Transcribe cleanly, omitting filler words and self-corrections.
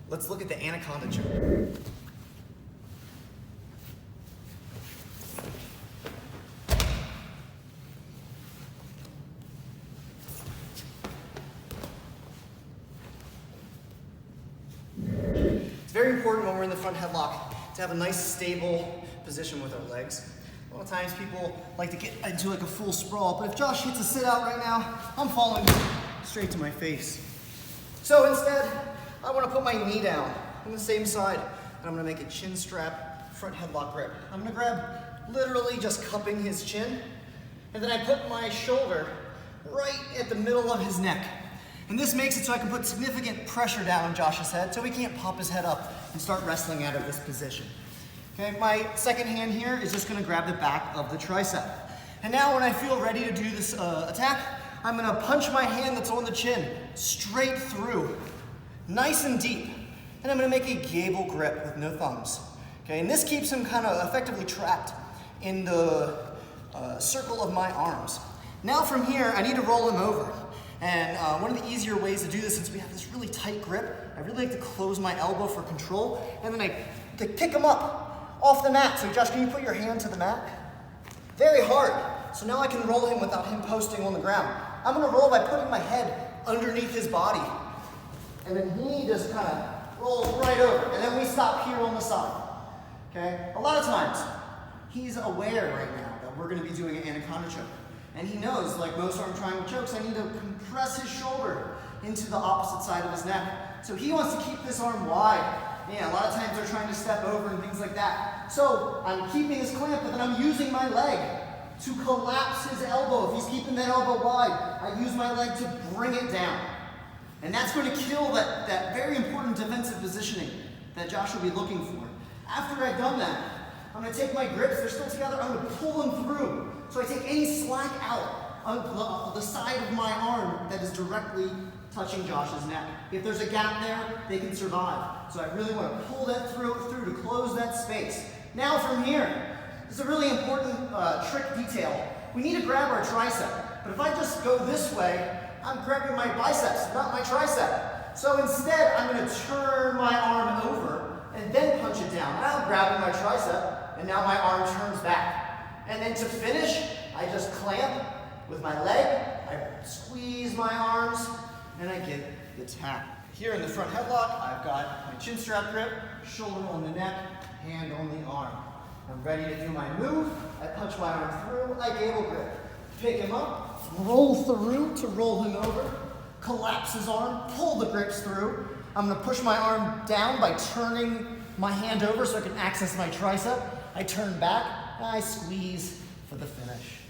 Let's look at the Anaconda choke. It's very important when we're in the front headlock to have a nice stable position with our legs. A lot of times people like to get into like a full sprawl, but if Josh hits a sit out right now, I'm falling straight to my face. So instead, I want to put my knee down on the same side, and I'm going to make a chin strap front headlock grip. I'm going to grab literally just cupping his chin, and then I put my shoulder right at the middle of his neck. And this makes it so I can put significant pressure down on Josh's head so he can't pop his head up and start wrestling out of this position. Okay, my second hand here is just going to grab the back of the tricep. And now when I feel ready to do this attack, I'm going to punch my hand that's on the chin straight through, nice and deep. And I'm going to make a gable grip with no thumbs. Okay, and this keeps him kind of effectively trapped in the circle of my arms. Now from here, I need to roll him over. And one of the easier ways to do this, since we have this really tight grip, I really like to close my elbow for control, and then I kick him up off the mat. So Josh, can you put your hand to the mat? Very hard. So now I can roll him without him posting on the ground. I'm gonna roll by putting my head underneath his body. And then he just kind of rolls right over. And then we stop here on the side. Okay? A lot of times, he's aware right now that we're gonna be doing an Anaconda choke. And he knows, like most arm triangle chokes, I need to compress his shoulder into the opposite side of his neck. So he wants to keep this arm wide. Yeah, a lot of times they're trying to step over and things like that. So I'm keeping this clamp, but then I'm using my leg to collapse his elbow. If he's keeping that elbow wide, I use my leg to bring it down. And that's going to kill that very important defensive positioning that Josh will be looking for. After I've done that, I'm going to take my grips, they're still together, I'm going to pull them through. So I take any slack out on the side of my arm that is directly touching Josh's neck. If there's a gap there, they can survive. So I really want to pull that through to close that space. Now from here, this is a really important trick detail. We need to grab our tricep. But if I just go this way, I'm grabbing my biceps, not my tricep. So instead, I'm going to turn my arm over and then punch it down. Now I'm grabbing my tricep, and now my arm turns back. And then to finish, I just clamp with my leg, I squeeze my arms, and I get the tap. Here in the front headlock, I've got my chin strap grip, shoulder on the neck, hand on the arm. I'm ready to do my move. I punch my arm through, I gable grip. Pick him up, roll through to roll him over, collapse his arm, pull the grips through. I'm gonna push my arm down by turning my hand over so I can access my tricep. I turn back, I squeeze for the finish.